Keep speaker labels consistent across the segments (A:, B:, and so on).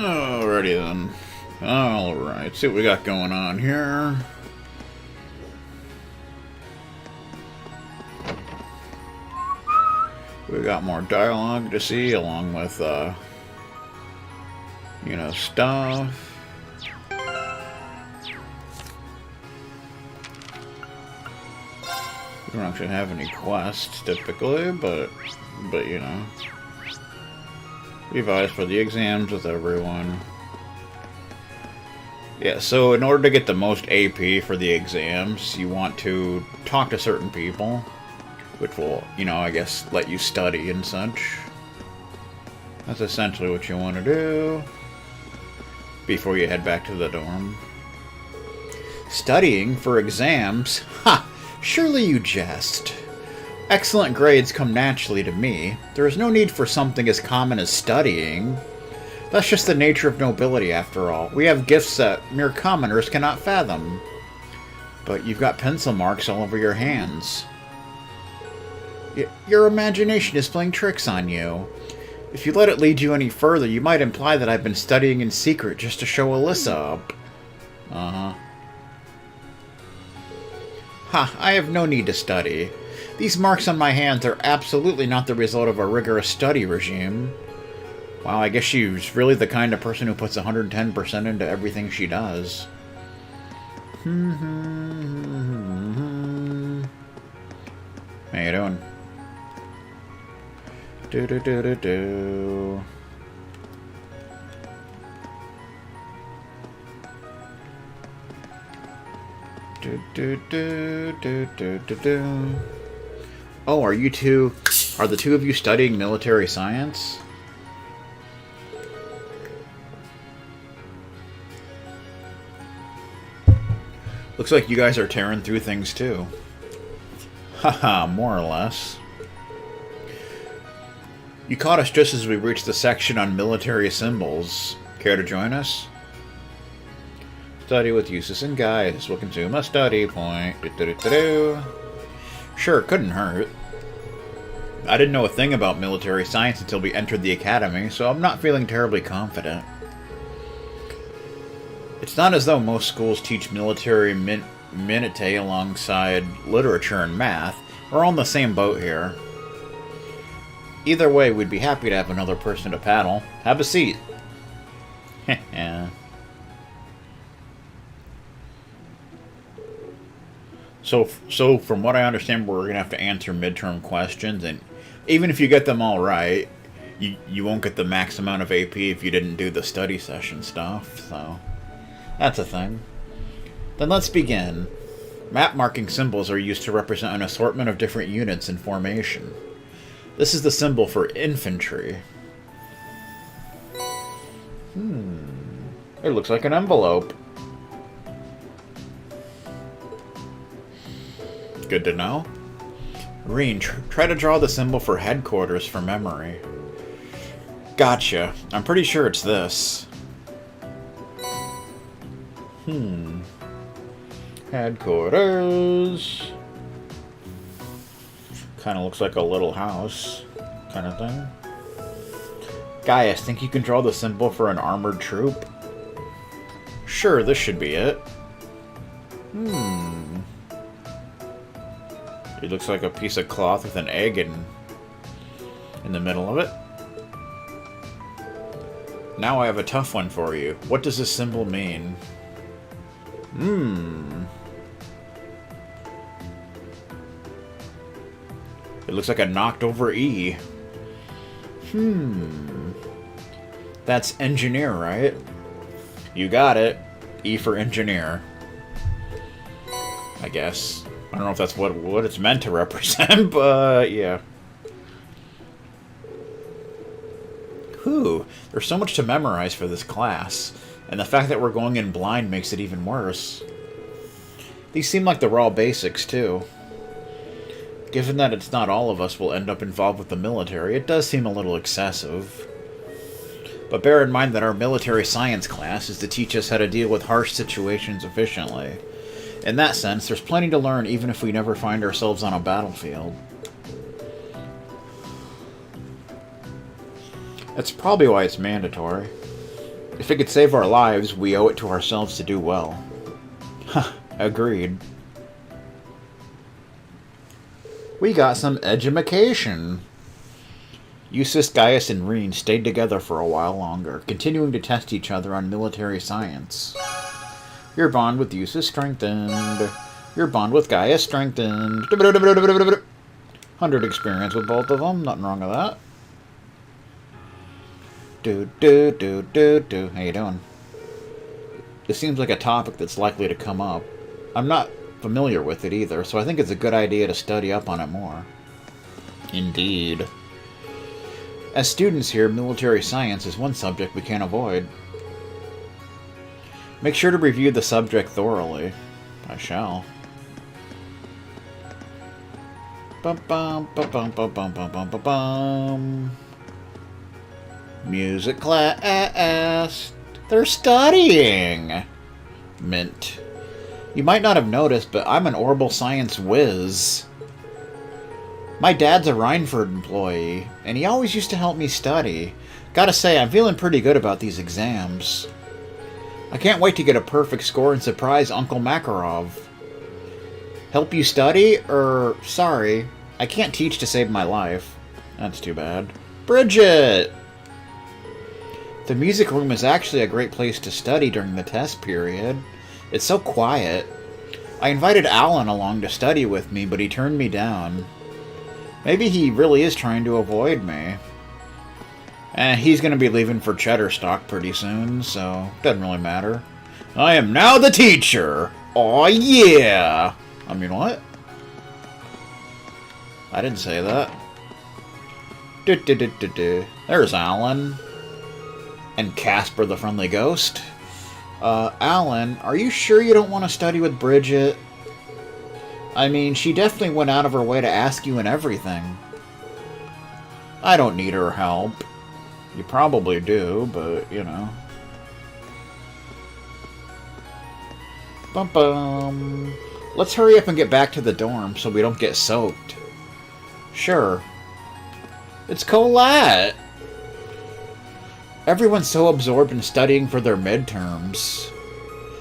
A: Alrighty then. Alright, see what we got going on here. We got more dialogue to see, along with, you know, stuff. We don't actually have any quests, typically, but you know. Revise for the exams with everyone. Yeah, so in order to get the most AP for the exams, you want to talk to certain people, which will, you know, I guess, let you study and such. That's essentially what you want to do before you head back to the dorm. Studying for exams? Ha! Surely you jest. Excellent grades come naturally to me. There is no need for something as common as studying. That's just the nature of nobility, after all. We have gifts that mere commoners cannot fathom. But you've got pencil marks all over your hands. Your imagination is playing tricks on you. If you let it lead you any further, you might imply that I've been studying in secret just to show Alyssa up. Uh-huh. Ha, I have no need to study. These marks on my hands are absolutely not the result of a rigorous study regime. Wow, I guess she's really the kind of person who puts 110% into everything she does. How you doing? Do. Oh, are the two of you studying military science? Looks like you guys are tearing through things too. Haha, more or less. You caught us just as we reached the section on military symbols. Care to join us? Study with uses and guides will consume a study point. Sure, couldn't hurt. I didn't know a thing about military science until we entered the academy, so I'm not feeling terribly confident. It's not as though most schools teach military minute alongside literature and math. We're on the same boat here. Either way, we'd be happy to have another person to paddle. Have a seat. Yeah. So from what I understand, we're going to have to answer midterm questions, and even if you get them all right, you won't get the max amount of AP if you didn't do the study session stuff, so that's a thing. Then let's begin. Map marking symbols are used to represent an assortment of different units in formation. This is the symbol for infantry. It looks like an envelope. Good to know. Reen, try to draw the symbol for headquarters for memory. Gotcha. I'm pretty sure it's this. Headquarters. Kind of looks like a little house kind of thing. Gaius, think you can draw the symbol for an armored troop? Sure, this should be it. It looks like a piece of cloth with an egg in the middle of it. Now I have a tough one for you. What does this symbol mean? It looks like a knocked over E. That's engineer, right? You got it. E for engineer. I guess. I don't know if that's what it's meant to represent, but yeah. Whew. There's so much to memorize for this class. And the fact that we're going in blind makes it even worse. These seem like the raw basics, too. Given that it's not all of us will end up involved with the military, it does seem a little excessive. But bear in mind that our military science class is to teach us how to deal with harsh situations efficiently. In that sense, there's plenty to learn even if we never find ourselves on a battlefield. That's probably why it's mandatory. If it could save our lives, we owe it to ourselves to do well. Agreed. We got some edumacation. Eustace, Gaius, and Reen stayed together for a while longer, continuing to test each other on military science. Your bond with Eustace strengthened. Your bond with Gaius strengthened. 100 experience with both of them. Nothing wrong with that. How you doing? This seems like a topic that's likely to come up. I'm not familiar with it either, so I think it's a good idea to study up on it more. Indeed. As students here, military science is one subject we can't avoid. Make sure to review the subject thoroughly. I shall. Bum bum bum bum bum bum bum bum bum bum. Music class. They're studying. Mint. You might not have noticed, but I'm an orbital science whiz. My dad's a Rhineford employee, and he always used to help me study. Gotta say, I'm feeling pretty good about these exams. I can't wait to get a perfect score and surprise Uncle Makarov. Help you study? Sorry, I can't teach to save my life. That's too bad. Bridget! The music room is actually a great place to study during the test period. It's so quiet. I invited Alan along to study with me, but he turned me down. Maybe he really is trying to avoid me. He's going to be leaving for Cheddarstock pretty soon, so doesn't really matter. I am now the teacher! Aw, yeah! I mean, what? I didn't say that. There's Alan. And Casper the Friendly Ghost. Alan, are you sure you don't want to study with Bridget? I mean, she definitely went out of her way to ask you and everything. I don't need her help. You probably do, but, you know. Bum bum. Let's hurry up and get back to the dorm so we don't get soaked. Sure. It's Colette! Everyone's so absorbed in studying for their midterms.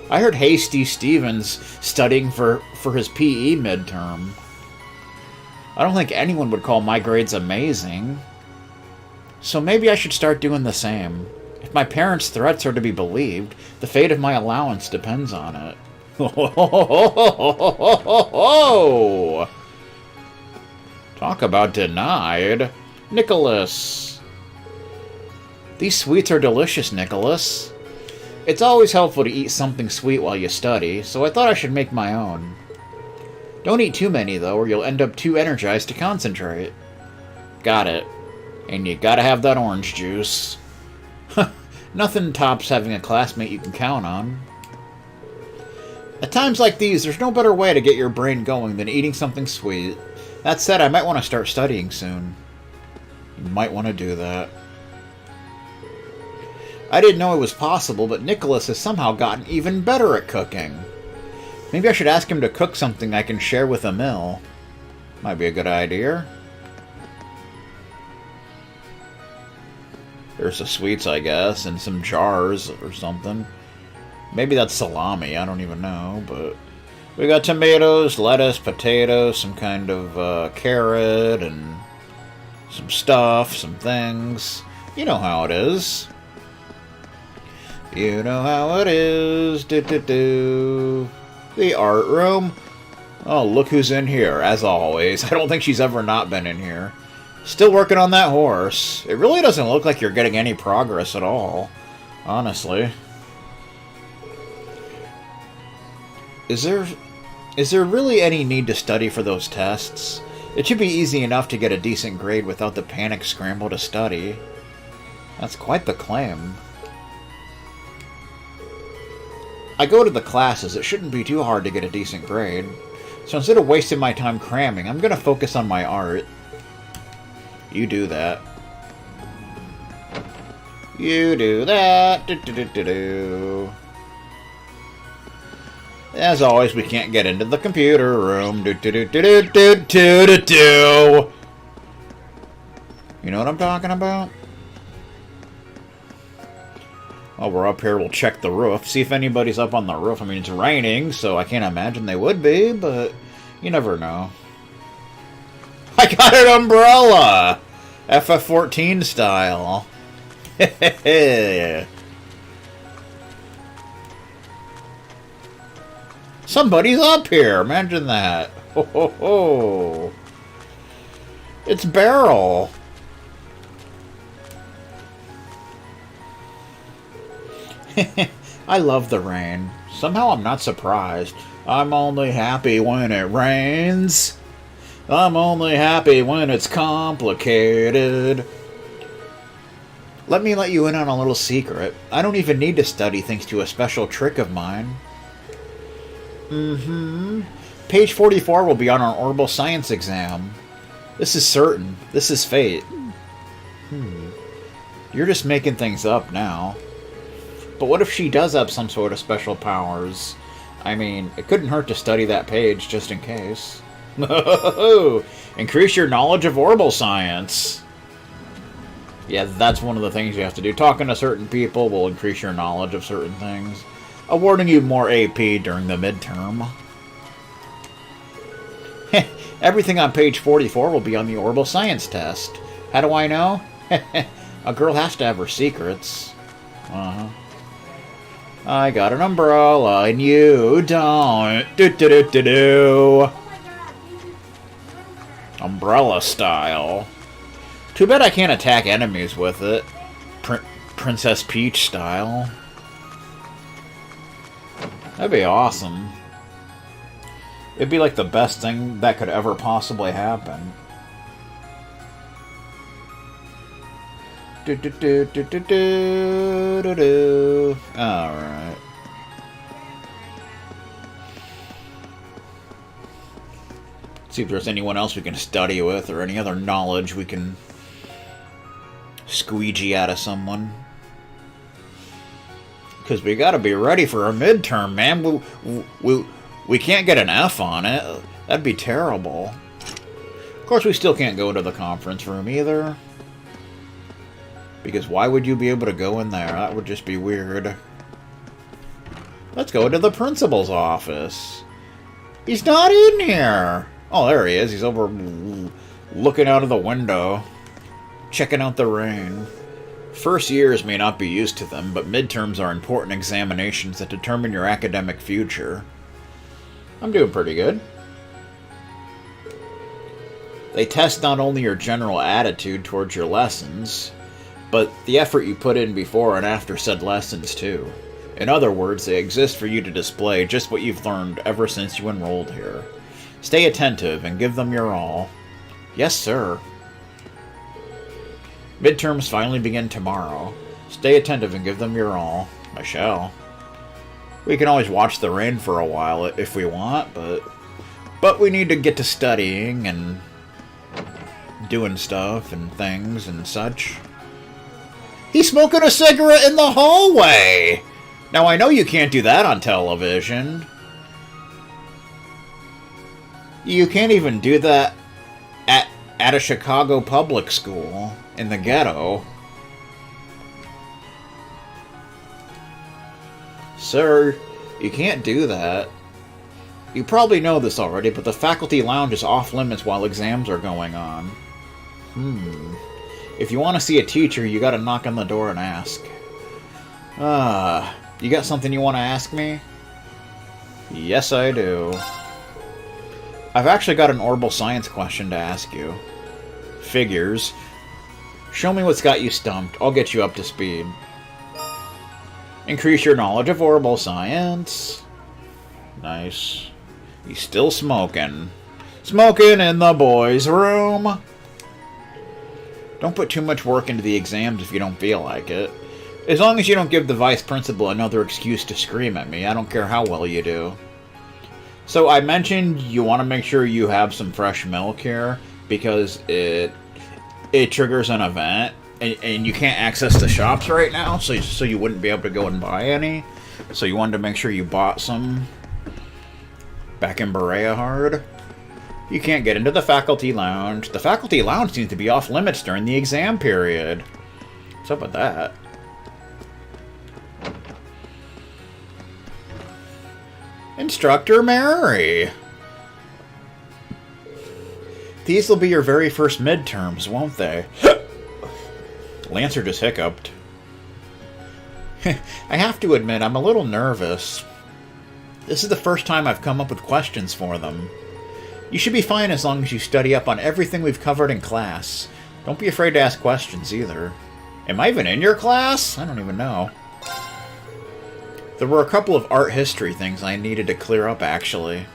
A: I heard Hasty Stevens studying for his PE midterm. I don't think anyone would call my grades amazing. So maybe I should start doing the same. If my parents' threats are to be believed, the fate of my allowance depends on it. Talk about denied. Nicholas. These sweets are delicious, Nicholas. It's always helpful to eat something sweet while you study, so I thought I should make my own. Don't eat too many, though, or you'll end up too energized to concentrate. Got it. And you gotta have that orange juice. Nothing tops having a classmate you can count on. At times like these, there's no better way to get your brain going than eating something sweet. That said, I might want to start studying soon. You might want to do that. I didn't know it was possible, but Nicholas has somehow gotten even better at cooking. Maybe I should ask him to cook something I can share with Emil. Might be a good idea. There's the sweets, I guess, and some jars or something. Maybe that's salami, I don't even know, but... We got tomatoes, lettuce, potatoes, some kind of carrot, and some stuff, some things. You know how it is. You know how it is. The art room. Oh, look who's in here, as always. I don't think she's ever not been in here. Still working on that horse. It really doesn't look like you're getting any progress at all. Honestly. Is there really any need to study for those tests? It should be easy enough to get a decent grade without the panic scramble to study. That's quite the claim. I go to the classes, it shouldn't be too hard to get a decent grade. So instead of wasting my time cramming, I'm gonna focus on my art. You do that. You do that. As always, we can't get into the computer room. You know what I'm talking about? While we're up here, we'll check the roof. See if anybody's up on the roof. I mean, it's raining, so I can't imagine they would be, but you never know. I got an umbrella! FF14 style. Somebody's up here. Imagine that. Ho, ho, ho. It's Beryl. I love the rain. Somehow I'm not surprised. I'm only happy when it rains. I'm only happy when it's complicated. Let me let you in on a little secret. I don't even need to study thanks to a special trick of mine. Page 44 will be on our orbital science exam. This is certain. This is fate. You're just making things up now. But what if she does have some sort of special powers? I mean, it couldn't hurt to study that page just in case. Increase your knowledge of orbital science. Yeah, that's one of the things you have to do. Talking to certain people will increase your knowledge of certain things. Awarding you more AP during the midterm. Everything on page 44 will be on the orbital science test. How do I know? A girl has to have her secrets. I got an umbrella and you don't. Do. Umbrella style. Too bad I can't attack enemies with it. Princess Peach style. That'd be awesome. It'd be like the best thing that could ever possibly happen. Alright. See if there's anyone else we can study with or any other knowledge we can squeegee out of someone. Because we gotta be ready for our midterm, man. We can't get an F on it. That'd be terrible. Of course, we still can't go to the conference room either. Because why would you be able to go in there? That would just be weird. Let's go to the principal's office. He's not in here. Oh, there he is. He's over looking out of the window. Checking out the rain. First years may not be used to them, but midterms are important examinations that determine your academic future. I'm doing pretty good. They test not only your general attitude towards your lessons, but the effort you put in before and after said lessons, too. In other words, they exist for you to display just what you've learned ever since you enrolled here. Stay attentive and give them your all. Yes, sir. Midterms finally begin tomorrow. Stay attentive and give them your all. I shall. We can always watch the rain for a while if we want, but we need to get to studying and doing stuff and things and such. He's smoking a cigarette in the hallway! Now, I know you can't do that on television. You can't even do that at a Chicago public school in the ghetto. Sir, you can't do that. You probably know this already, but the faculty lounge is off limits while exams are going on. If you want to see a teacher, you gotta knock on the door and ask. You got something you want to ask me? Yes, I do. I've actually got an orbital science question to ask you. Figures. Show me what's got you stumped. I'll get you up to speed. Increase your knowledge of orbital science. Nice. He's still smoking. Smoking in the boys' room. Don't put too much work into the exams if you don't feel like it. As long as you don't give the vice principal another excuse to scream at me, I don't care how well you do. So I mentioned you want to make sure you have some fresh milk here because it triggers an event and you can't access the shops right now, so you wouldn't be able to go and buy any. So you wanted to make sure you bought some back in Berea Hard. You can't get into the faculty lounge. The faculty lounge seems to be off limits during the exam period. What's up with that? Instructor Mary! These will be your very first midterms, won't they? Lancer just hiccuped. I have to admit, I'm a little nervous. This is the first time I've come up with questions for them. You should be fine as long as you study up on everything we've covered in class. Don't be afraid to ask questions, either. Am I even in your class? I don't even know. There were a couple of art history things I needed to clear up, actually.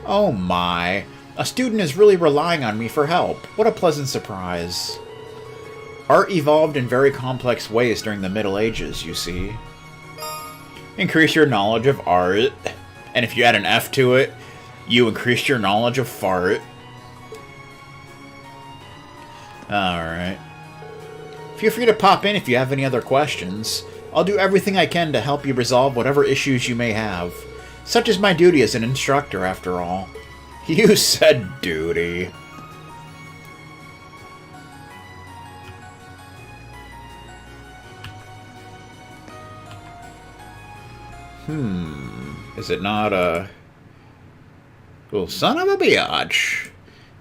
A: Oh my. A student is really relying on me for help. What a pleasant surprise. Art evolved in very complex ways during the Middle Ages, you see. Increase your knowledge of art. And if you add an F to it, you increased your knowledge of fart. Alright. Feel free to pop in if you have any other questions. I'll do everything I can to help you resolve whatever issues you may have. Such is my duty as an instructor, after all. You said duty. Is it not a... Well, son of a biatch.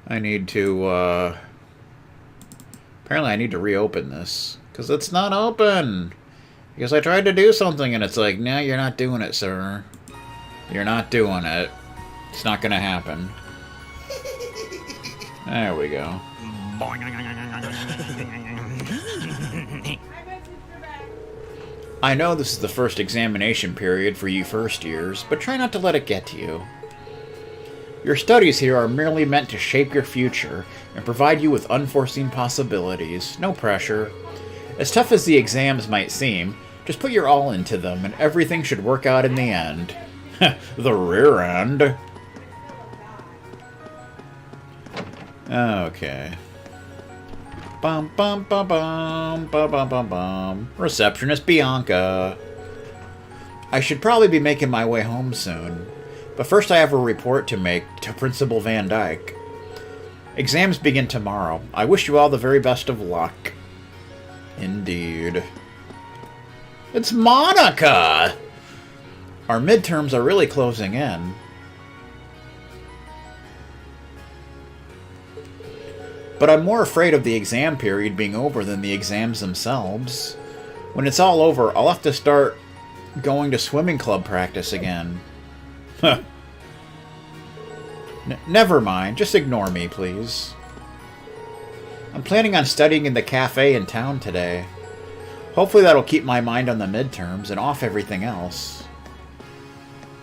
A: I need to, Apparently I need to reopen this. Because it's not open. Because I tried to do something and it's like, no, you're not doing it, sir. You're not doing it. It's not gonna happen. There we go. I know this is the first examination period for you first years, but try not to let it get to you. Your studies here are merely meant to shape your future and provide you with unforeseen possibilities. No pressure. As tough as the exams might seem, just put your all into them and everything should work out in the end. The rear end. Okay. Bum bum bum bum bum bum bum bum. Receptionist Bianca. I should probably be making my way home soon, but first I have a report to make to Principal Van Dyke. Exams begin tomorrow. I wish you all the very best of luck. Indeed. It's Monica! Our midterms are really closing in. But I'm more afraid of the exam period being over than the exams themselves. When it's all over, I'll have to start going to swimming club practice again. Huh. Never mind, just ignore me, please. I'm planning on studying in the cafe in town today. Hopefully that'll keep my mind on the midterms and off everything else.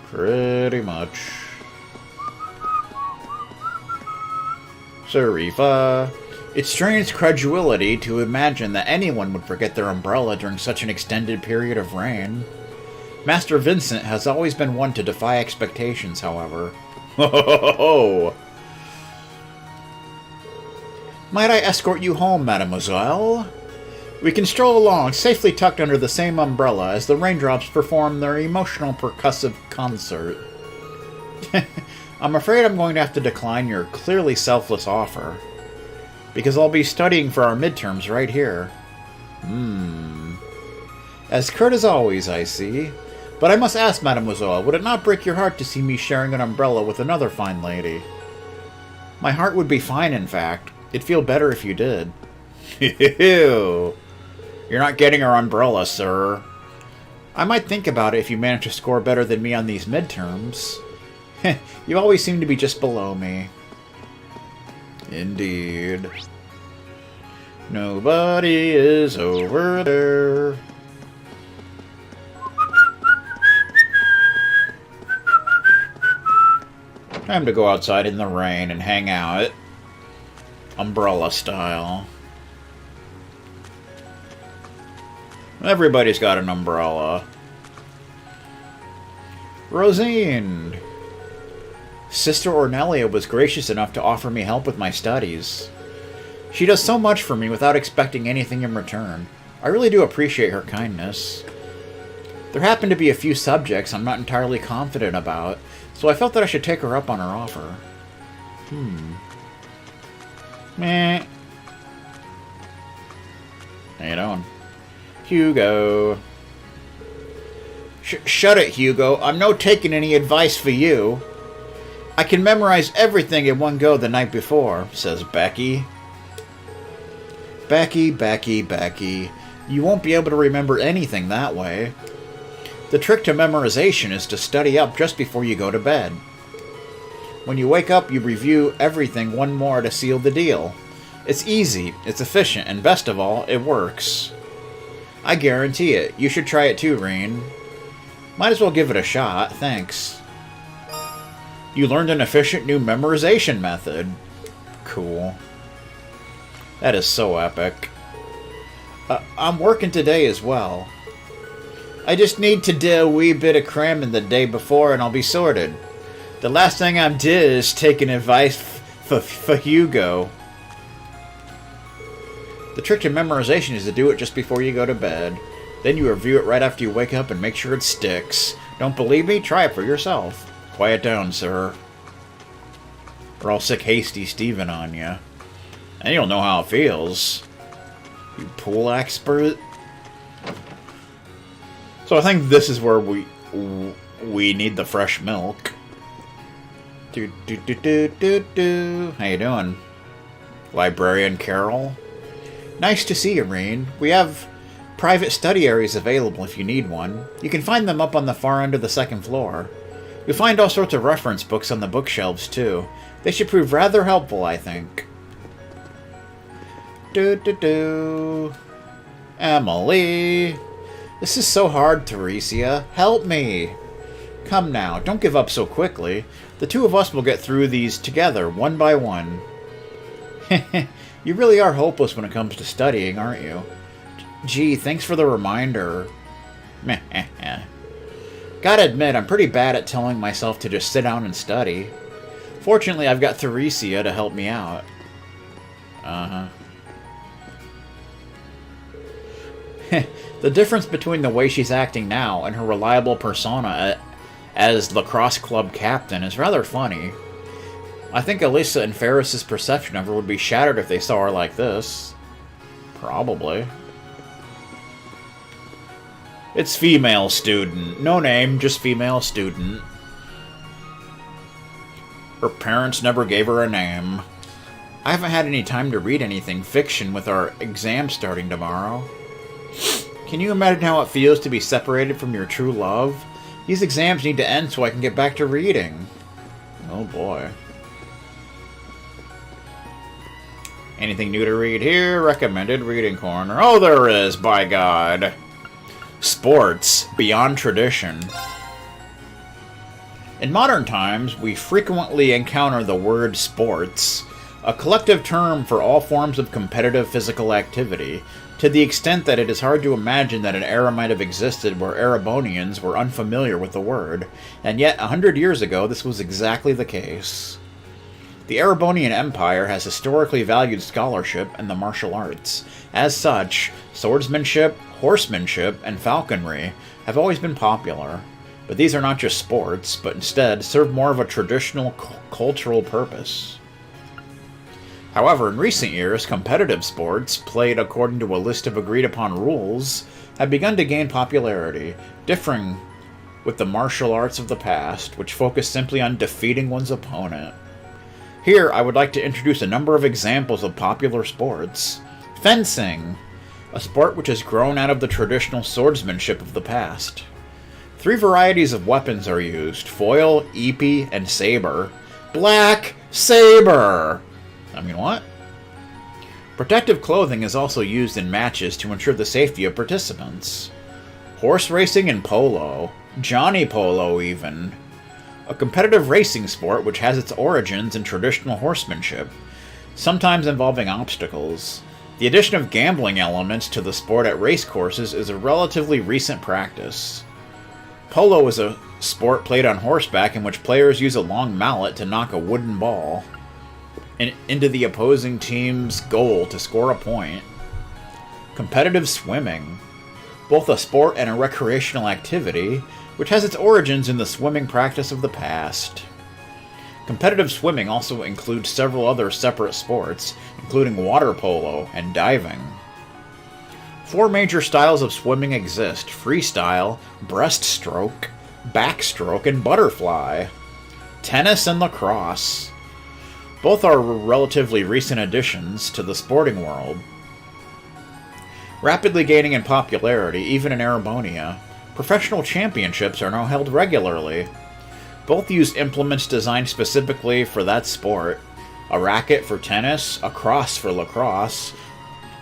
A: Pretty much. Sharifa. It strains credulity to imagine that anyone would forget their umbrella during such an extended period of rain. Master Vincent has always been one to defy expectations, however. Ho ho ho ho! Might I escort you home, mademoiselle? We can stroll along, safely tucked under the same umbrella as the raindrops perform their emotional percussive concert. I'm afraid I'm going to have to decline your clearly selfless offer, because I'll be studying for our midterms right here. As curt as always, I see. But I must ask, mademoiselle, would it not break your heart to see me sharing an umbrella with another fine lady? My heart would be fine, in fact. It'd feel better if you did. You're not getting our umbrella, sir. I might think about it if you manage to score better than me on these midterms. You always seem to be just below me. Indeed. Nobody is over there. Time to go outside in the rain and hang out. Umbrella style. Everybody's got an umbrella. Rosine. Sister Ornelia was gracious enough to offer me help with my studies. She does so much for me without expecting anything in return. I really do appreciate her kindness. There happen to be a few subjects I'm not entirely confident about, so I felt that I should take her up on her offer. Meh. How you doing? Hugo. Shut it, Hugo. I'm no taking any advice for you. I can memorize everything in one go the night before, says Becky. Becky. You won't be able to remember anything that way. The trick to memorization is to study up just before you go to bed. When you wake up, you review everything one more to seal the deal. It's easy, it's efficient, and best of all, it works. I guarantee it. You should try it too, Reen. Might as well give it a shot, thanks. You learned an efficient new memorization method. Cool. That is so epic. I'm working today as well. I just need to do a wee bit of cramming the day before and I'll be sorted. The last thing I'm did is taking advice for Hugo. The trick to memorization is to do it just before you go to bed. Then you review it right after you wake up and make sure it sticks. Don't believe me? Try it for yourself. Quiet down, sir. Or I'll sick Hasty Steven on you. And you'll know how it feels. You pool expert. So I think this is where we need the fresh milk. How you doing? Librarian Carol? Nice to see you, Rain. We have private study areas available if you need one. You can find them up on the far end of the second floor. You'll find all sorts of reference books on the bookshelves, too. They should prove rather helpful, I think. Emily. This is so hard, Theresia. Help me. Come now, don't give up so quickly. The two of us will get through these together, one by one. You really are hopeless when it comes to studying, aren't you? Gee, thanks for the reminder. Gotta admit, I'm pretty bad at telling myself to just sit down and study. Fortunately, I've got Theresia to help me out. The difference between the way she's acting now and her reliable persona as lacrosse club captain is rather funny. I think Alyssa and Ferris's perception of her would be shattered if they saw her like this. Probably. It's female student. No name, just female student. Her parents never gave her a name. I haven't had any time to read anything fiction with our exam starting tomorrow. Can you imagine how it feels to be separated from your true love? These exams need to end so I can get back to reading. Oh boy. Anything new to read here? Recommended reading corner. Oh, there is, by God. Sports, beyond tradition. In modern times, we frequently encounter the word sports, a collective term for all forms of competitive physical activity, to the extent that it is hard to imagine that an era might have existed where Erebonians were unfamiliar with the word, and yet 100 years ago this was exactly the case. The Erebonian Empire has historically valued scholarship and the martial arts. As such, swordsmanship, horsemanship, and falconry have always been popular. But these are not just sports, but instead serve more of a traditional cultural purpose. However, in recent years, competitive sports, played according to a list of agreed-upon rules, have begun to gain popularity, differing with the martial arts of the past, which focus simply on defeating one's opponent. Here, I would like to introduce a number of examples of popular sports. Fencing, a sport which has grown out of the traditional swordsmanship of the past. 3 varieties of weapons are used: foil, épée, and saber. Black saber! I mean, what? Protective clothing is also used in matches to ensure the safety of participants. Horse racing and polo. Johnny Polo, even. A competitive racing sport which has its origins in traditional horsemanship, sometimes involving obstacles. The addition of gambling elements to the sport at racecourses is a relatively recent practice. Polo is a sport played on horseback in which players use a long mallet to knock a wooden ball into the opposing team's goal to score a point. Competitive swimming, both a sport and a recreational activity, which has its origins in the swimming practice of the past. Competitive swimming also includes several other separate sports, including water polo and diving. 4 major styles of swimming exist: freestyle, breaststroke, backstroke, and butterfly. Tennis and lacrosse. Both are relatively recent additions to the sporting world. Rapidly gaining in popularity, even in Erebonia, professional championships are now held regularly. Both use implements designed specifically for that sport: a racket for tennis, a crosse for lacrosse,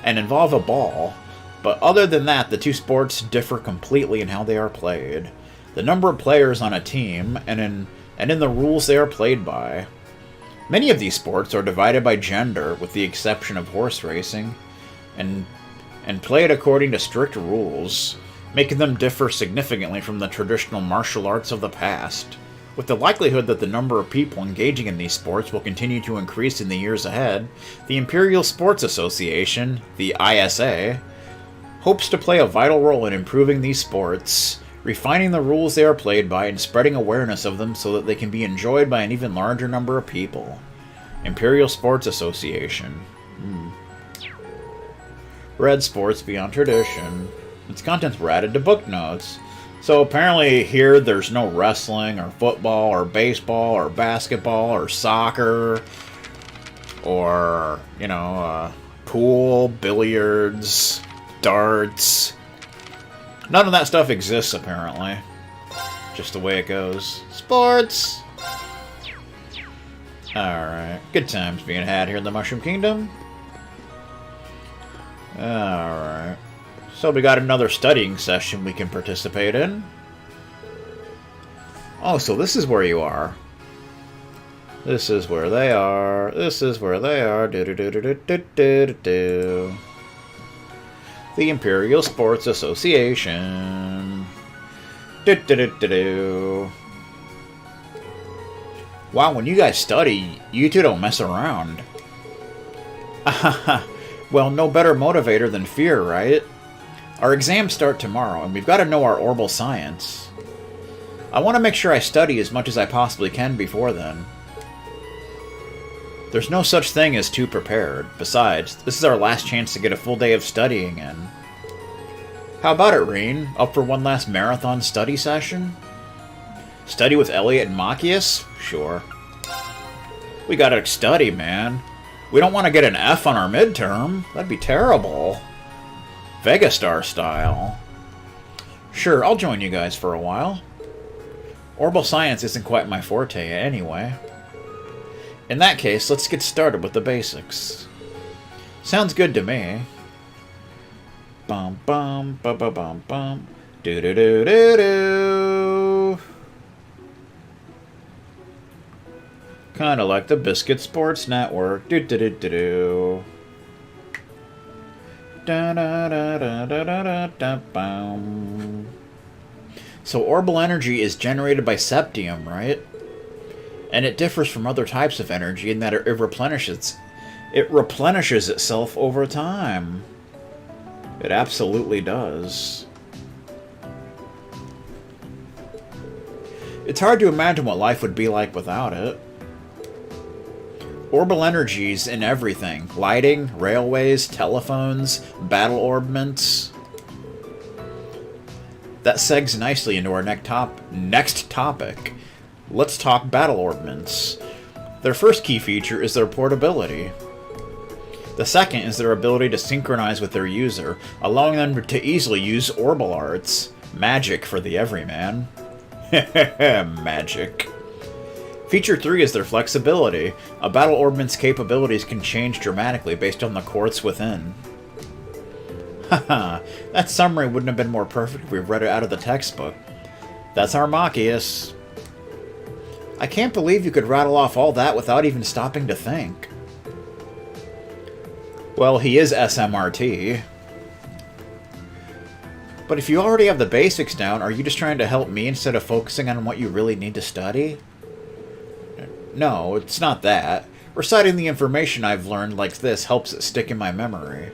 A: and involve a ball. But other than that, the two sports differ completely in how they are played, the number of players on a team, and in the rules they are played by. Many of these sports are divided by gender, with the exception of horse racing, and played according to strict rules, making them differ significantly from the traditional martial arts of the past. With the likelihood that the number of people engaging in these sports will continue to increase in the years ahead, the Imperial Sports Association, the ISA, hopes to play a vital role in improving these sports, refining the rules they are played by, and spreading awareness of them so that they can be enjoyed by an even larger number of people. Imperial Sports Association. Read Sports Beyond Tradition. Its contents were added to book notes. So apparently here there's no wrestling or football or baseball or basketball or soccer or, pool, billiards, darts. None of that stuff exists, apparently. Just the way it goes. Sports! Alright. Good times being had here in the Mushroom Kingdom. Alright. So we got another studying session we can participate in. Oh, so this is where you are. This is where they are. This is where they are. Do-do-do-do-do-do-do-do. The Imperial Sports Association. Do-do-do-do-do. Wow, when you guys study, you two don't mess around. Well, no better motivator than fear, right? Our exams start tomorrow, and we've got to know our orbital science. I want to make sure I study as much as I possibly can before then. There's no such thing as too prepared. Besides, this is our last chance to get a full day of studying in. How about it, Reen? Up for one last marathon study session? Study with Elliot and Machias? Sure. We gotta study, man. We don't want to get an F on our midterm. That'd be terrible. Vegastar style. Sure, I'll join you guys for a while. Orbital science isn't quite my forte anyway. In that case, let's get started with the basics. Sounds good to me. Bum bum bum bum bum bum. Do do do do do. Kinda like the Biscuit Sports Network. Do do do do do. Da da da da da da da bum. So orbital energy is generated by septium, right? And it differs from other types of energy in that it replenishes itself over time. It absolutely does. It's hard to imagine what life would be like without it. Orbital energies in everything. Lighting, railways, telephones, battle orbments. That segs nicely into our next topic. Let's talk battle orbments. Their first key feature is their portability. The second is their ability to synchronize with their user, allowing them to easily use orbital arts. Magic for the everyman. Magic. Feature 3 is their flexibility. A battle orbment's capabilities can change dramatically based on the quartz within. Haha, that summary wouldn't have been more perfect if we read it out of the textbook. That's our Machias. I can't believe you could rattle off all that without even stopping to think. Well, he is SMRT. But if you already have the basics down, are you just trying to help me instead of focusing on what you really need to study? No, it's not that. Reciting the information I've learned like this helps it stick in my memory.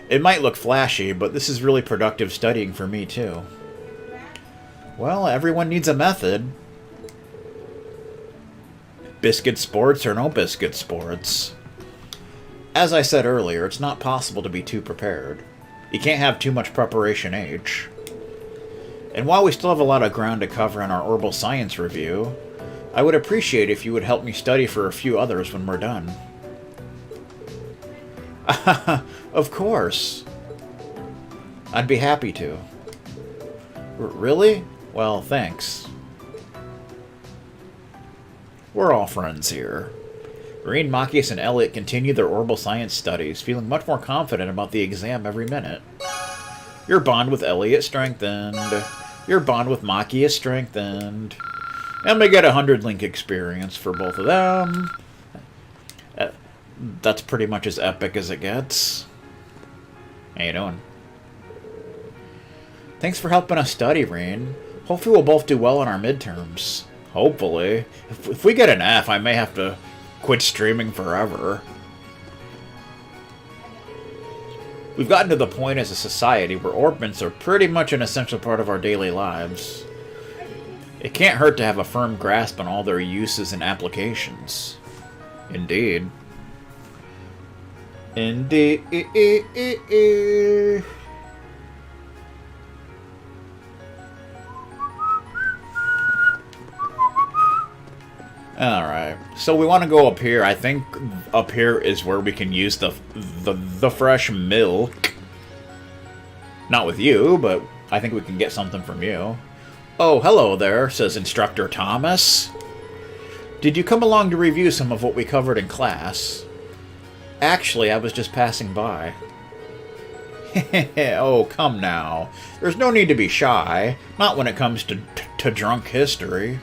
A: It might look flashy, but this is really productive studying for me too. Well, everyone needs a method. Biscuit sports or no biscuit sports. As I said earlier, it's not possible to be too prepared. You can't have too much preparation H. And while we still have a lot of ground to cover in our Orbital Science review, I would appreciate if you would help me study for a few others when we're done. Of course. I'd be happy to. Really? Well, thanks. We're all friends here. Reen, Machias, and Elliot continue their Orbital Science studies, feeling much more confident about the exam every minute. Your bond with Elliot strengthened. Your bond with Machias strengthened. And we get 100 link experience for both of them. That's pretty much as epic as it gets. How you doing? Thanks for helping us study, Reen. Hopefully we'll both do well in our midterms. Hopefully. If we get an F, I may have to quit streaming forever. We've gotten to the point as a society where orbments are pretty much an essential part of our daily lives. It can't hurt to have a firm grasp on all their uses and applications. Indeed. Indeed. Alright, so we want to go up here. I think up here is where we can use the fresh milk. Not with you, but I think we can get something from you. Oh, hello there, says Instructor Thomas. Did you come along to review some of what we covered in class? Actually, I was just passing by. Oh, come now. There's no need to be shy, not when it comes to drunk history.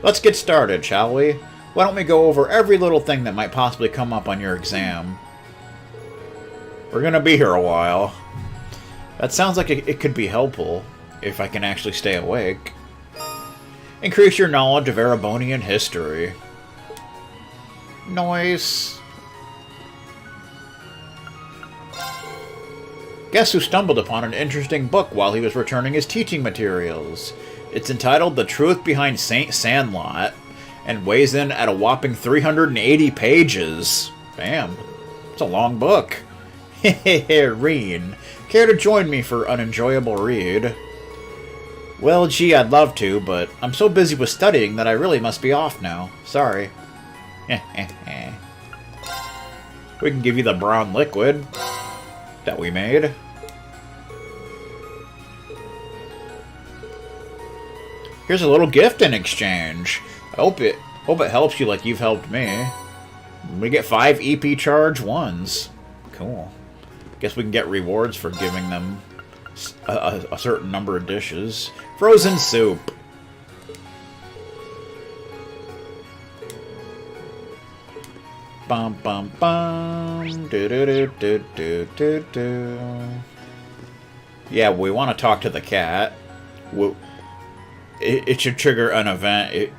A: Let's get started, shall we? Why don't we go over every little thing that might possibly come up on your exam? We're gonna be here a while. That sounds like it could be helpful, if I can actually stay awake. Increase your knowledge of Erebonian history. Nice. Guess who stumbled upon an interesting book while he was returning his teaching materials? It's entitled The Truth Behind Saint Sandlot, and weighs in at a whopping 380 pages. Bam. It's a long book. Hehehe, Reen. Care to join me for an enjoyable read? Well, gee, I'd love to, but I'm so busy with studying that I really must be off now. Sorry. We can give you the brown liquid that we made. Here's a little gift in exchange. I hope it helps you like you've helped me. We get 5 EP charge 1s. Cool. Guess we can get rewards for giving them a certain number of dishes. Frozen soup. Bum bum bum. Do do do do do do do. Yeah, we want to talk to the cat. It should trigger an event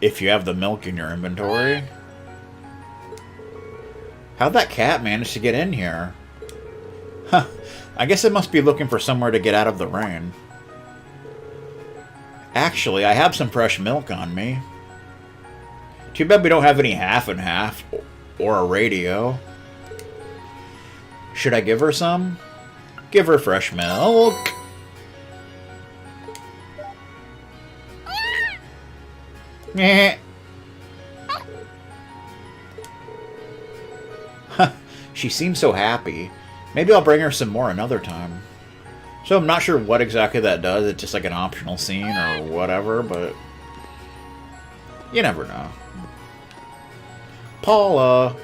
A: if you have the milk in your inventory. How'd that cat manage to get in here? Huh. I guess it must be looking for somewhere to get out of the rain. Actually, I have some fresh milk on me. Too bad we don't have any half and half or a radio. Should I give her some? Give her fresh milk. She seems so happy. Maybe I'll bring her some more another time. So I'm not sure what exactly that does. It's just like an optional scene or whatever, but you never know. Paula.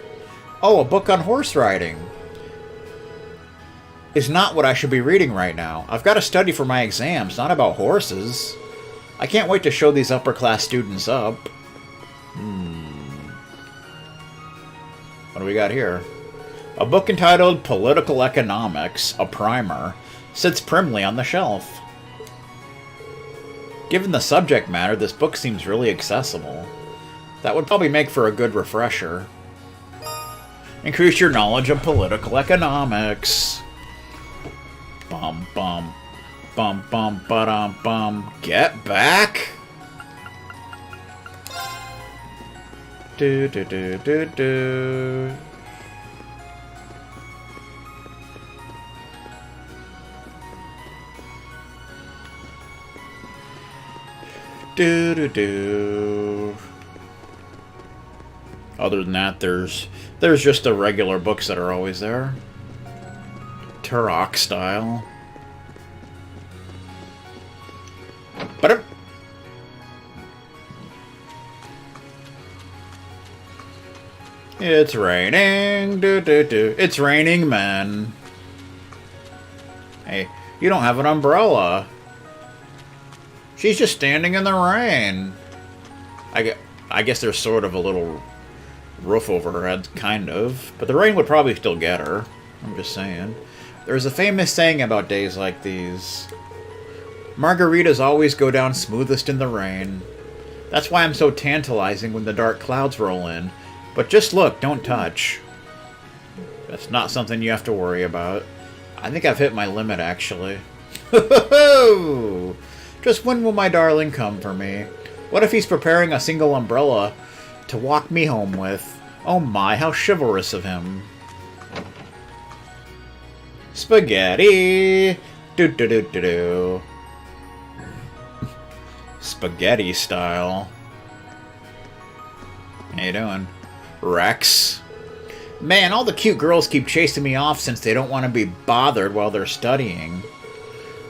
A: Oh, a book on horse riding. Is not what I should be reading right now. I've got to study for my exams, not about horses. I can't wait to show these upper-class students up. What do we got here? A book entitled Political Economics, a primer, sits primly on the shelf. Given the subject matter, this book seems really accessible. That would probably make for a good refresher. Increase your knowledge of political economics. Bum bum. Bum bum ba-dum bum. Get back! Do do do do do. Do-do-do. Other than that, there's just the regular books that are always there. Turok style. But it's raining. Do-do-do. It's raining, man. Hey, you don't have an umbrella. She's just standing in the rain. I guess there's sort of a little roof over her head, kind of. But the rain would probably still get her. I'm just saying. There's a famous saying about days like these. Margaritas always go down smoothest in the rain. That's why I'm so tantalizing when the dark clouds roll in. But just look, don't touch. That's not something you have to worry about. I think I've hit my limit, actually. Ho-ho-ho! Just when will my darling come for me? What if he's preparing a single umbrella to walk me home with? Oh my, how chivalrous of him. Spaghetti! Do-do-do-do-do. Spaghetti style. How you doing? Rex? Man, all the cute girls keep chasing me off since they don't want to be bothered while they're studying.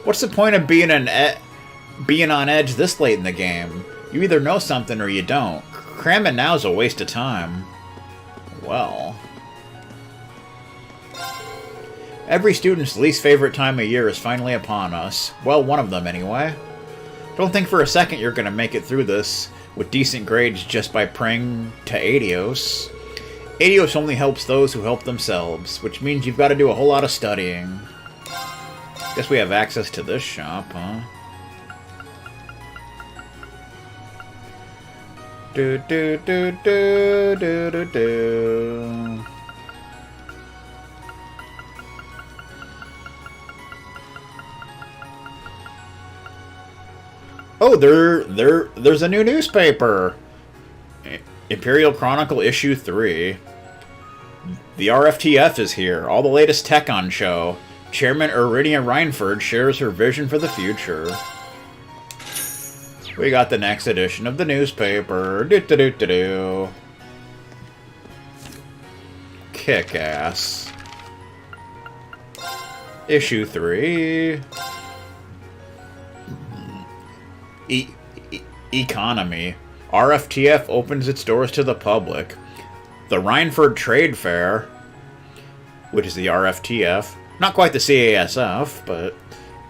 A: What's the point of being on edge this late in the game? You either know something or you don't. Cramming now is a waste of time. Well. Every student's least favorite time of year is finally upon us. Well, one of them anyway. Don't think for a second you're going to make it through this with decent grades just by praying to Adios. Adios only helps those who help themselves, which means you've got to do a whole lot of studying. Guess we have access to this shop, huh? Do do do do do do do. Oh, there's a new newspaper. Imperial Chronicle issue 3. The RFTF is here. All the latest tech on show. Chairman Iridia Reinford shares her vision for the future. We got the next edition of the newspaper. Do-do-do-do-do. Kick-ass. Issue 3. Economy. RFTF opens its doors to the public. The Rhineford Trade Fair, which is the RFTF, not quite the CASF, but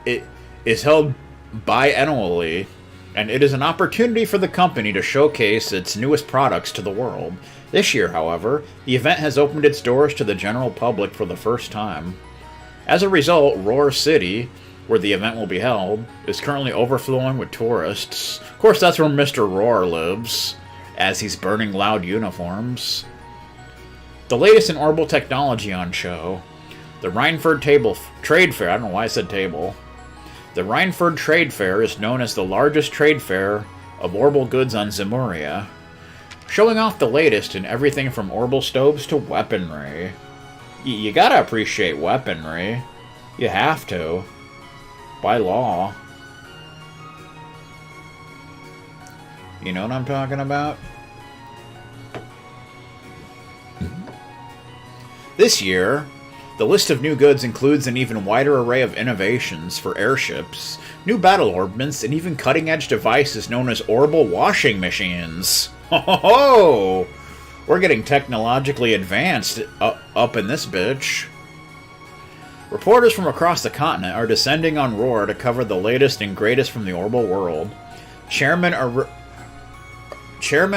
A: it is held biannually, and it is an opportunity for the company to showcase its newest products to the world. This year, however, the event has opened its doors to the general public for the first time. As a result, Roar City, where the event will be held, is currently overflowing with tourists. Of course, that's where Mr. Roar lives, as he's burning loud uniforms. The latest in orbital technology on show. The Rhineford Trade Fair, I don't know why I said table. The Rhineford Trade Fair is known as the largest trade fair of orbital goods on Zemuria, showing off the latest in everything from orbital stoves to weaponry. You gotta appreciate weaponry. You have to. By law. You know what I'm talking about? This year, the list of new goods includes an even wider array of innovations for airships, new battle ordnance, and even cutting-edge devices known as orbital washing machines. Ho ho ho! We're getting technologically advanced up in this bitch. Reporters from across the continent are descending on Roar to cover the latest and greatest from the orbital world. Chairman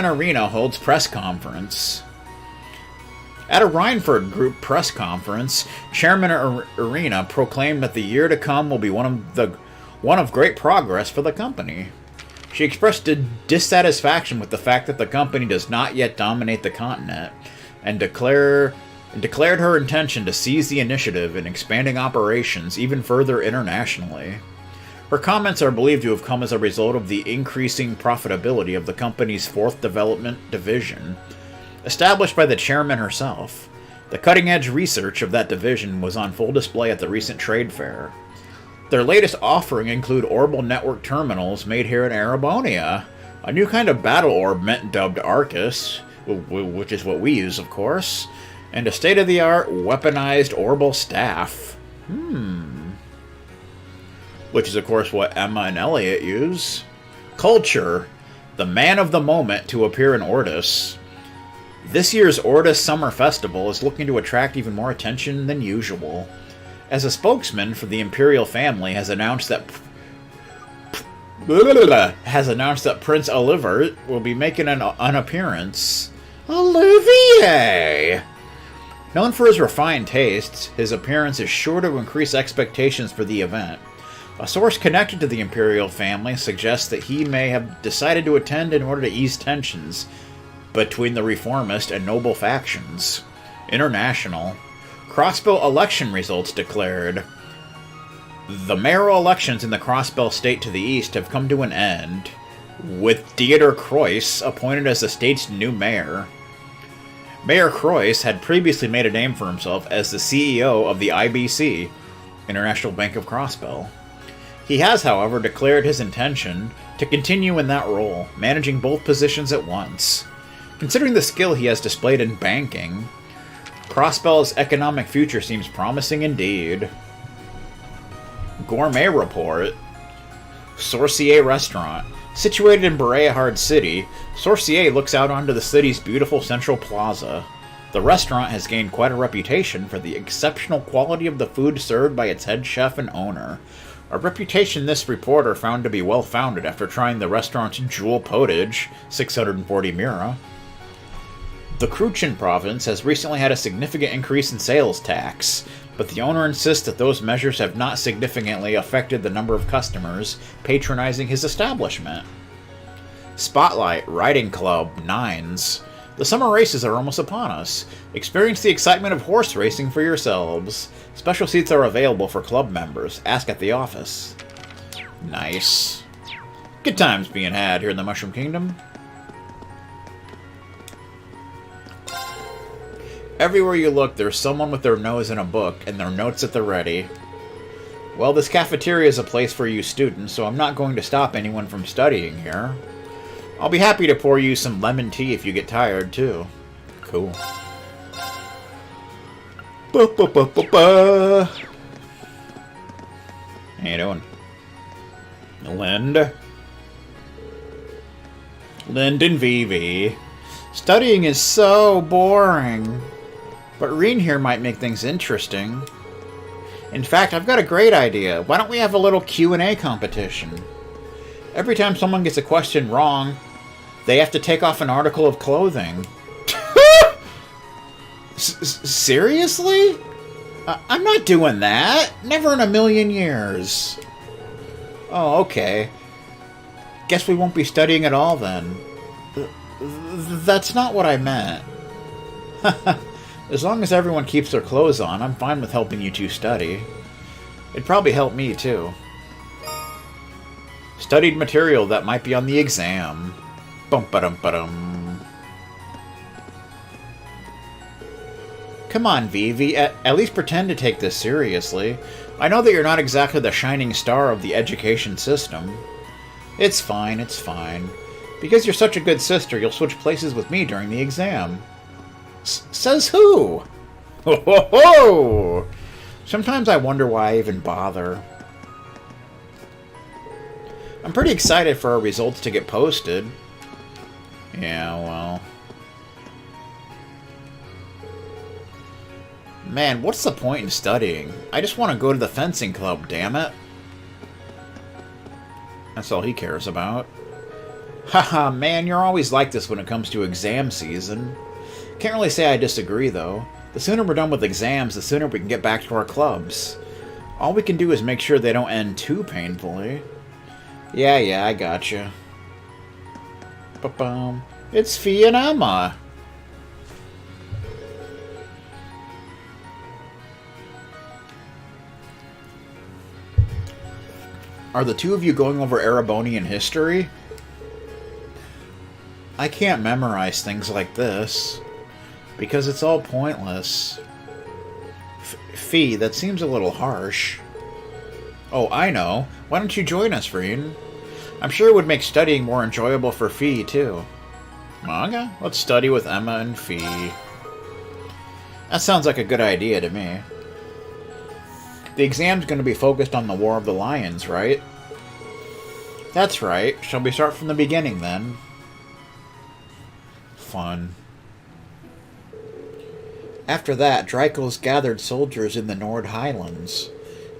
A: Arena holds press conference. At a Rhineford Group press conference, Chairman Arena proclaimed that the year to come will be one of great progress for the company. She expressed dissatisfaction with the fact that the company does not yet dominate the continent, and declared her intention to seize the initiative in expanding operations even further internationally. Her comments are believed to have come as a result of the increasing profitability of the company's 4th Development Division, established by the chairman herself. The cutting-edge research of that division was on full display at the recent trade fair. Their latest offering include orbital network terminals made here in Erebonia, a new kind of battle orb dubbed Arcus, which is what we use, of course, and a state-of-the-art weaponized orbital staff. Which is, of course, what Emma and Elliot use. Culture, the man of the moment to appear in Ortis. This year's Ortis Summer Festival is looking to attract even more attention than usual, as a spokesman for the Imperial family has announced that Prince Oliver will be making an appearance. Olivier! Known for his refined tastes, his appearance is sure to increase expectations for the event. A source connected to the Imperial family suggests that he may have decided to attend in order to ease tensions between the reformist and noble factions. International. Crossbell election results declared. The mayoral elections in the Crossbell state to the east have come to an end, with Dieter Kreuss appointed as the state's new mayor. Mayor Kreuss had previously made a name for himself as the CEO of the IBC, International Bank of Crossbell. He has, however, declared his intention to continue in that role, managing both positions at once. Considering the skill he has displayed in banking, Crossbell's economic future seems promising indeed. Gourmet report. Sorcier Restaurant. Situated in Bereahard City, Sorcier looks out onto the city's beautiful central plaza. The restaurant has gained quite a reputation for the exceptional quality of the food served by its head chef and owner. A reputation this reporter found to be well-founded after trying the restaurant's jewel potage, 640 mira. The Kruchen province has recently had a significant increase in sales tax, but the owner insists that those measures have not significantly affected the number of customers patronizing his establishment. Spotlight Riding Club, Nines. The summer races are almost upon us. Experience the excitement of horse racing for yourselves. Special seats are available for club members. Ask at the office. Nice. Good times being had here in the Mushroom Kingdom. Everywhere you look, there's someone with their nose in a book and their notes at the ready. Well, this cafeteria is a place for you students, so I'm not going to stop anyone from studying here. I'll be happy to pour you some lemon tea if you get tired, too. Cool. How you doing? Lind and Vivi. Studying is so boring. But Reen here might make things interesting. In fact, I've got a great idea. Why don't we have a little Q&A competition? Every time someone gets a question wrong, they have to take off an article of clothing. Seriously? I'm not doing that. Never in a million years. Oh, okay. Guess we won't be studying at all then. That's not what I meant. As long as everyone keeps their clothes on, I'm fine with helping you two study. It'd probably help me, too. Studied material that might be on the exam. Bum-ba-dum-ba-dum. Come on, Vivi. At least pretend to take this seriously. I know that you're not exactly the shining star of the education system. It's fine, it's fine. Because you're such a good sister, you'll switch places with me during the exam. Says who? Ho ho ho! Sometimes I wonder why I even bother. I'm pretty excited for our results to get posted. Yeah, well. Man, what's the point in studying? I just want to go to the fencing club, damn it. That's all he cares about. Haha, man, you're always like this when it comes to exam season. Can't really say I disagree, though. The sooner we're done with exams, the sooner we can get back to our clubs. All we can do is make sure they don't end too painfully. Yeah, I gotcha. Ba-bum. It's Fee and Emma. Are the two of you going over Erebonian history? I can't memorize things like this, because it's all pointless. Fee, that seems a little harsh. Oh, I know. Why don't you join us, Reen? I'm sure it would make studying more enjoyable for Fee, too. Manga? Let's study with Emma and Fee. That sounds like a good idea to me. The exam's going to be focused on the War of the Lions, right? That's right. Shall we start from the beginning, then? Fun. After that, Dreikel's gathered soldiers in the Nord Highlands,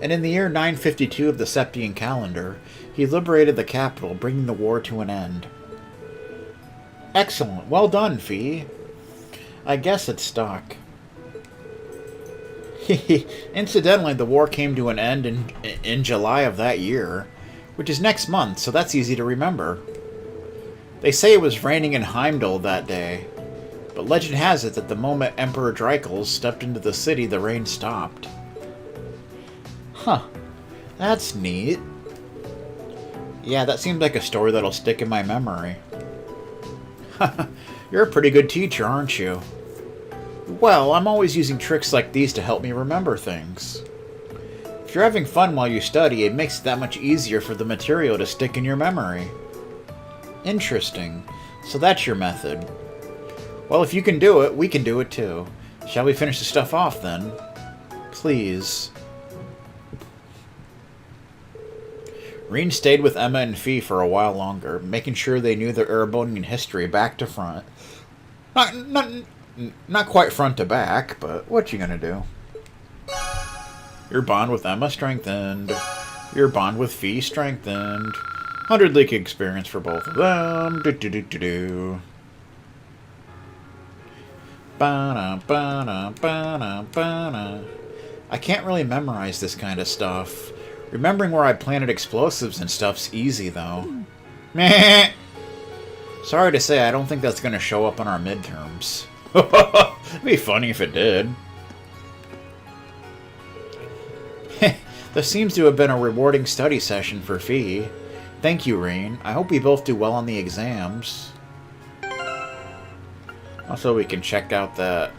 A: and in the year 952 of the Septian calendar, he liberated the capital, bringing the war to an end. Excellent. Well done, Fee. I guess it's stuck. Incidentally, the war came to an end in July of that year, which is next month, so that's easy to remember. They say it was raining in Heimdall that day, but legend has it that the moment Emperor Dreikel stepped into the city, the rain stopped. Huh. That's neat. Yeah, that seems like a story that'll stick in my memory. You're a pretty good teacher, aren't you? Well, I'm always using tricks like these to help me remember things. If you're having fun while you study, it makes it that much easier for the material to stick in your memory. Interesting. So that's your method. Well, if you can do it, we can do it too. Shall we finish the stuff off then? Please. Reen stayed with Emma and Fee for a while longer, making sure they knew their Erebonian history back to front. Not quite front to back, but what you gonna do? Your bond with Emma strengthened. Your bond with Fee strengthened. 100 leak experience for both of them. Do-do-do-do-do. Ba-na-ba-na-ba-na-ba-na. I can't really memorize this kind of stuff. Remembering where I planted explosives and stuff's easy, though. Meh. Sorry to say, I don't think that's going to show up on our midterms. It'd be funny if it did. This seems to have been a rewarding study session for Fee. Thank you, Reen. I hope we both do well on the exams. Also, we can check out that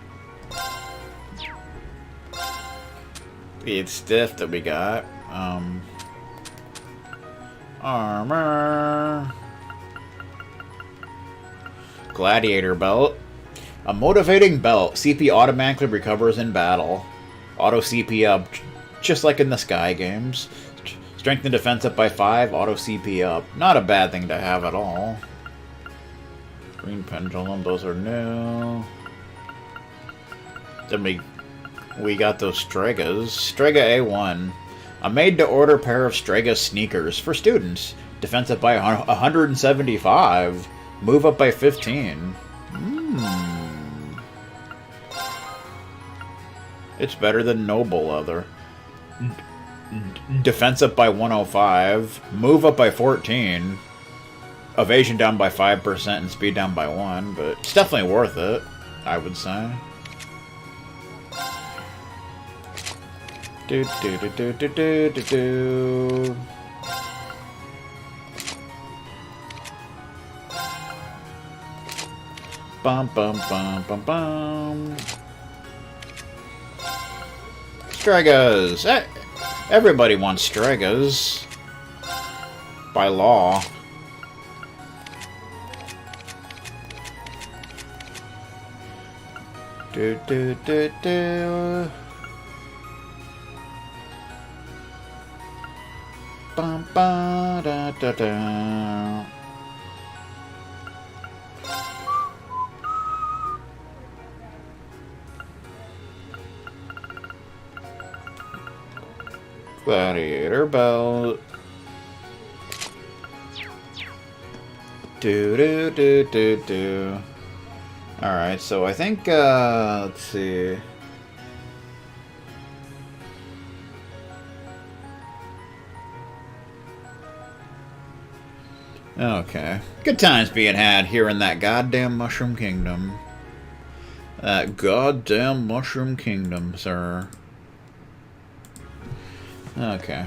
A: bead stiff that we got. Armor. Gladiator belt. A motivating belt. CP automatically recovers in battle. Auto CP up, just like in the Sky games. Strength and defense up by 5, auto CP up. Not a bad thing to have at all. Green pendulum, those are new. Then we got those Stregas. Strega A1. A made-to-order pair of Strega sneakers for students. Defense up by 175. Move up by 15. It's better than noble leather. Defense up by 105. Move up by 14. Evasion down by 5% and speed down by 1. But it's definitely worth it, I would say. Do do do do do do do do. Bum bum bum bum bum. Stregas. Everybody wants Stregas. By law. Do do do do. Bum ba da da da. Gladiator belt. Do do do do do. Alright, so I think, let's see. Okay. Good times being had here in that goddamn Mushroom Kingdom. That goddamn Mushroom Kingdom, sir. Okay.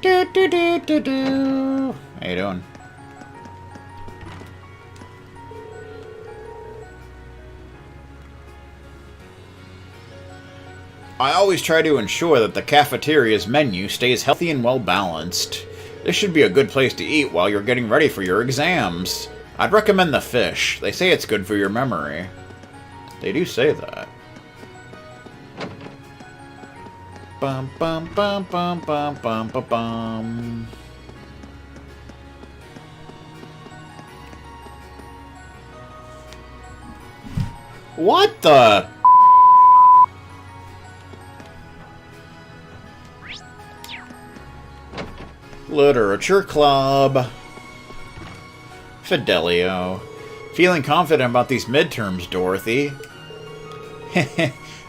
A: Do do do do do. How you doing? I always try to ensure that the cafeteria's menu stays healthy and well-balanced. This should be a good place to eat while you're getting ready for your exams. I'd recommend the fish. They say it's good for your memory. They do say that. Bum bum bum bum bum bum bum bum. What the? Literature Club. Fidelio. Feeling confident about these midterms, Dorothy?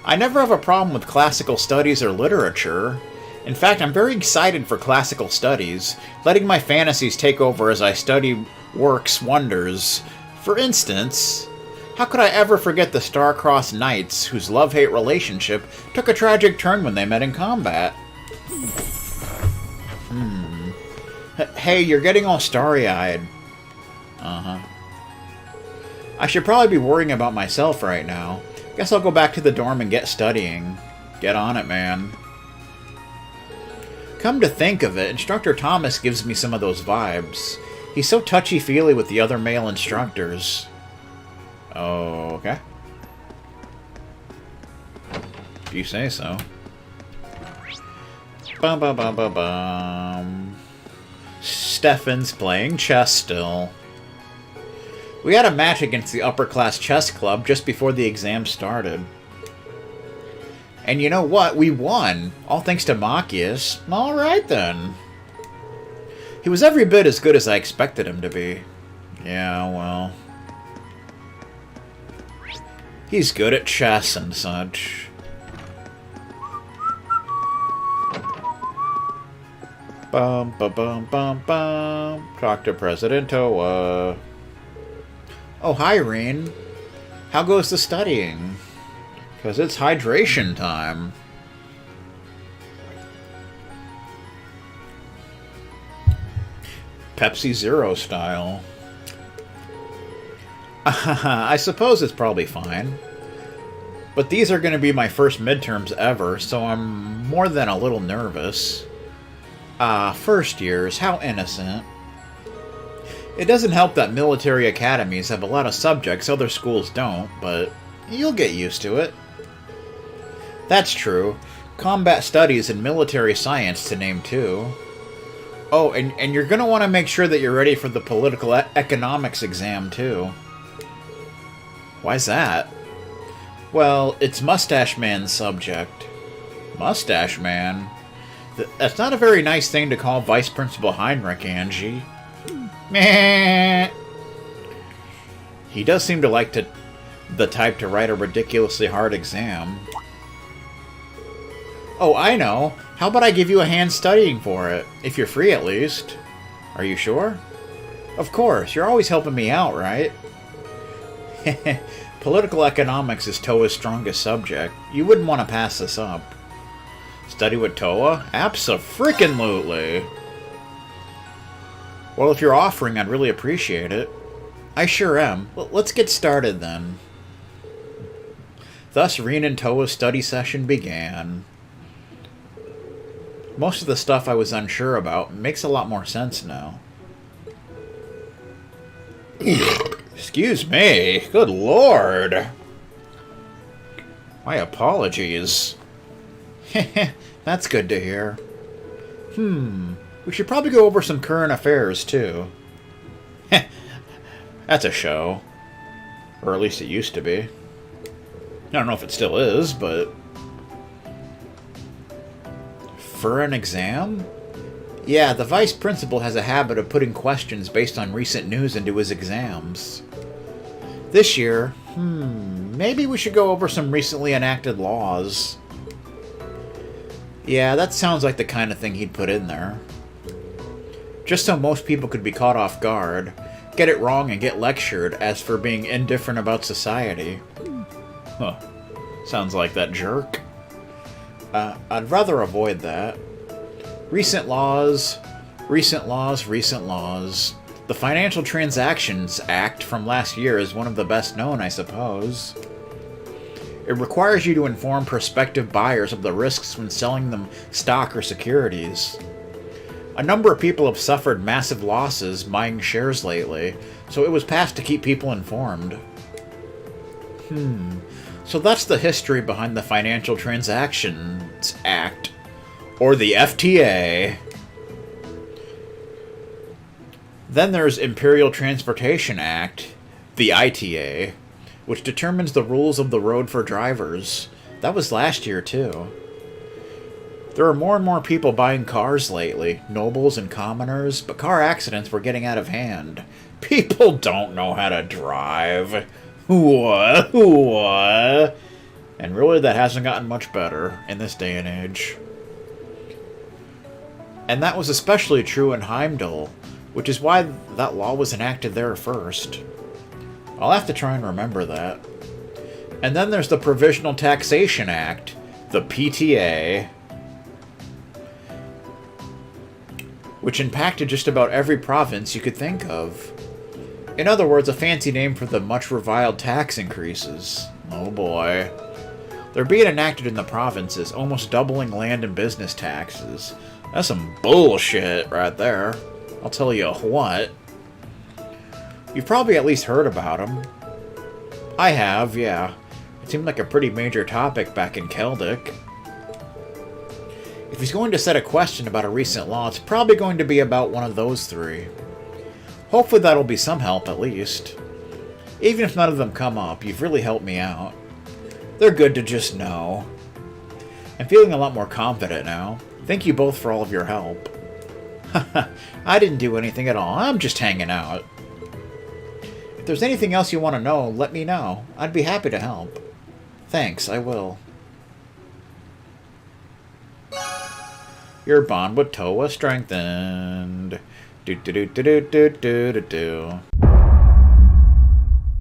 A: I never have a problem with classical studies or literature. In fact, I'm very excited for classical studies, letting my fantasies take over as I study works' wonders. For instance, how could I ever forget the star-crossed knights whose love-hate relationship took a tragic turn when they met in combat? Hey, you're getting all starry-eyed. Uh-huh. I should probably be worrying about myself right now. Guess I'll go back to the dorm and get studying. Get on it, man. Come to think of it, Instructor Thomas gives me some of those vibes. He's so touchy-feely with the other male instructors. Oh, okay. If you say so. Bum bum bum bum bum. Stefan's playing chess still. We had a match against the upper class chess club just before the exam started. And you know what? We won. All thanks to Machias. Alright then. He was every bit as good as I expected him to be. Yeah, well. He's good at chess and such. Bum bum bum bum bum. Talk to President Toa. Oh, hi, Reen. How goes the studying? Because it's hydration time. Pepsi Zero style. I suppose it's probably fine. But these are going to be my first midterms ever, so I'm more than a little nervous. First years, how innocent. It doesn't help that military academies have a lot of subjects other schools don't, but you'll get used to it. That's true. Combat studies and military science to name two. Oh, and you're going to want to make sure that you're ready for the political economics exam too. Why's that? Well, it's Mustache Man's subject. Mustache Man? That's not a very nice thing to call Vice Principal Heinrich, Angie. Meh. He does seem to like the type to write a ridiculously hard exam. Oh, I know. How about I give you a hand studying for it? If you're free, at least. Are you sure? Of course. You're always helping me out, right? Political economics is Toa's strongest subject. You wouldn't want to pass this up. Study with Toa? Abso-freaking-lutely. Well, if you're offering, I'd really appreciate it. I sure am. Well, let's get started, then. Thus, Reen and Toa's study session began. Most of the stuff I was unsure about makes a lot more sense now. Excuse me. Good lord. My apologies. That's good to hear. We should probably go over some current affairs, too. That's a show. Or at least it used to be. I don't know if it still is, but... For an exam? Yeah, the vice principal has a habit of putting questions based on recent news into his exams. This year, maybe we should go over some recently enacted laws. Yeah, that sounds like the kind of thing he'd put in there. Just so most people could be caught off guard, get it wrong and get lectured as for being indifferent about society. Huh. Sounds like that jerk. I'd rather avoid that. Recent laws, recent laws, recent laws. The Financial Transactions Act from last year is one of the best known, I suppose. It requires you to inform prospective buyers of the risks when selling them stock or securities. A number of people have suffered massive losses buying shares lately, so it was passed to keep people informed. So that's the history behind the Financial Transactions Act, or the FTA. Then there's Imperial Transportation Act, the ITA, which determines the rules of the road for drivers. That was last year, too. There are more and more people buying cars lately, nobles and commoners, but car accidents were getting out of hand. People don't know how to drive. What? And really, that hasn't gotten much better in this day and age. And that was especially true in Heimdall, which is why that law was enacted there first. I'll have to try and remember that. And then there's the Provisional Taxation Act, the PTA, which impacted just about every province you could think of. In other words, a fancy name for the much reviled tax increases. Oh boy. They're being enacted in the provinces, almost doubling land and business taxes. That's some bullshit right there. I'll tell you what. You've probably at least heard about them. I have, yeah. It seemed like a pretty major topic back in Celtic. If he's going to set a question about a recent law, it's probably going to be about one of those three. Hopefully that'll be some help, at least. Even if none of them come up, you've really helped me out. They're good to just know. I'm feeling a lot more confident now. Thank you both for all of your help. I didn't do anything at all. I'm just hanging out. If there's anything else you want to know, let me know. I'd be happy to help. Thanks, I will. Your bond with Toa strengthened. Do do do do do do do do do.